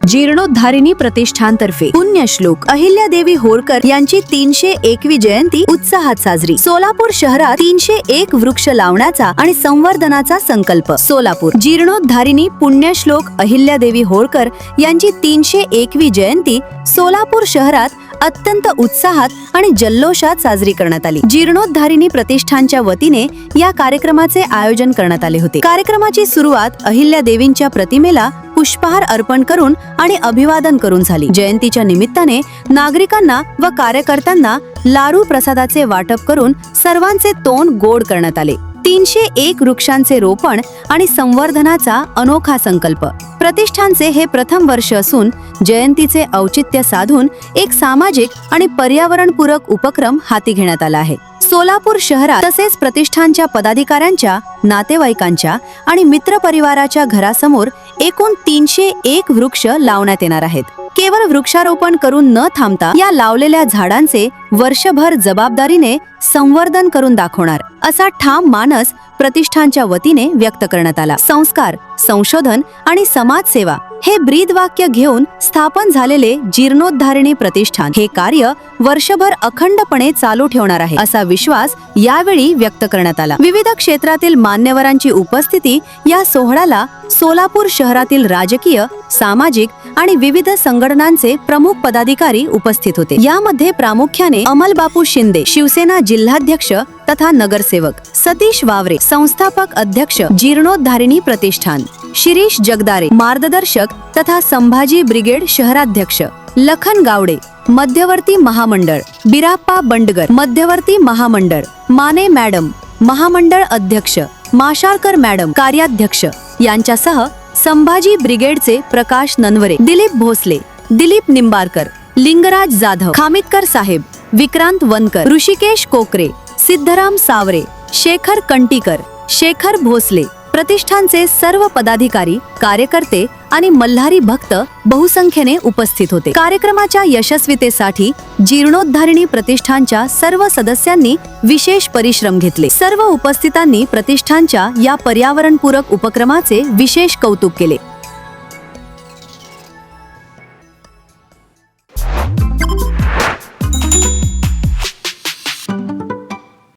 जीर्णोद्धारिणी प्रतिष्ठानतर्फे पुण्यश्लोक अहिल्यादेवी होळकर यांची 301वी जयंती उत्साहात साजरी। सोलापूर शहरात 301 वृक्ष लावण्याचा आणि संवर्धनाचा संकल्प। सोलापूर जीर्णोद्धारिणी पुण्यश्लोक अहिल्यादेवी होळकर यांची 301वी जयंती सोलापूर शहरात अत्यंत उत्साहात आणि जल्लोषात साजरी करण्यात आली। जीर्णोद्धारिणी प्रतिष्ठानच्या वतीने या कार्यक्रमाचे आयोजन करण्यात आले होते। कार्यक्रमाची सुरुवात अहिल्यादेवींच्या प्रतिमेला पुष्पहार अर्पण करून आणि अभिवादन करून झाली। जयंतीच्या निमित्ताने नागरिकांना व कार्यकर्त्यांना लाडू प्रसादाचे वाटप करून सर्वांचे तोंड गोड करण्यात आले। 301 वृक्षांचे रोपण आणि संवर्धनाचा अनोखा संकल्प। प्रतिष्ठानचे हे प्रथम वर्ष असून जयंतीचे औचित्य साधून एक सामाजिक आणि पर्यावरणपूरक उपक्रम हाती घेण्यात आला आहे। सोलापूर शहरात तसेच प्रतिष्ठानच्या पदाधिकाऱ्यांच्या, नातेवाईकांच्या आणि मित्रपरिवाराच्या घरासमोर एकूण 301 वृक्ष लावण्यात येणार आहेत। केवळ वृक्षारोपण करून न थांबता या लावलेल्या झाडांचे वर्षभर जबाबदारीने संवर्धन करून दाखवणार असा ठाम मानस प्रतिष्ठानच्या वतीने व्यक्त करण्यात आला। संस्कार, संशोधन आणि समाजसेवा हे ब्रीदवाक्य घेऊन स्थापन झालेले जीर्णोद्धारिणी प्रतिष्ठान हे कार्य वर्षभर अखंडपणे चालू ठेवणार आहे असा विश्वास यावेळी व्यक्त करण्यात आला। विविध क्षेत्रातील मान्यवरांची उपस्थिती या सोहळ्याला सोलापूर शहरातील राजकीय, सामाजिक आणि विविध संघटनांचे प्रमुख पदाधिकारी उपस्थित होते। यामध्ये प्रामुख्याने अमलबापू शिंदे, शिवसेना जिल्हाध्यक्ष तथा नगरसेवक, सतीश वावरे, संस्थापक अध्यक्ष जीर्णोद्धारिणी प्रतिष्ठान, शिरीष जगदारे, मार्गदर्शक तथा संभाजी ब्रिगेड शहराध्यक्ष, लखन गावडे, मध्यवर्ती महामंडळ, बिराप्पा बंडगर, मध्यवर्ती महामंडळ, माने मॅडम, महामंडळ अध्यक्ष, माशाळकर मॅडम, कार्याध्यक्ष यांच्यासह संभाजी ब्रिगेडचे प्रकाश ननवरे, दिलीप भोसले, दिलीप निंबारकर, लिंगराज जाधव, खामितकर साहेब, विक्रांत वनकर, ऋषिकेश कोकरे, सिद्धराम सावरे, शेखर कंटीकर, शेखर भोसले, प्रतिष्ठानचे सर्व पदाधिकारी, कार्यकर्ते आणि मल्हारी भक्त बहुसंख्येने उपस्थित होते। कार्यक्रमाच्या यशस्वीतेसाठी जीर्णोद्धारिणी प्रतिष्ठानच्या सर्व सदस्यांनी विशेष परिश्रम घेतले। सर्व उपस्थितांनी प्रतिष्ठानच्या या पर्यावरणपूरक उपक्रमाचे विशेष कौतुक केले।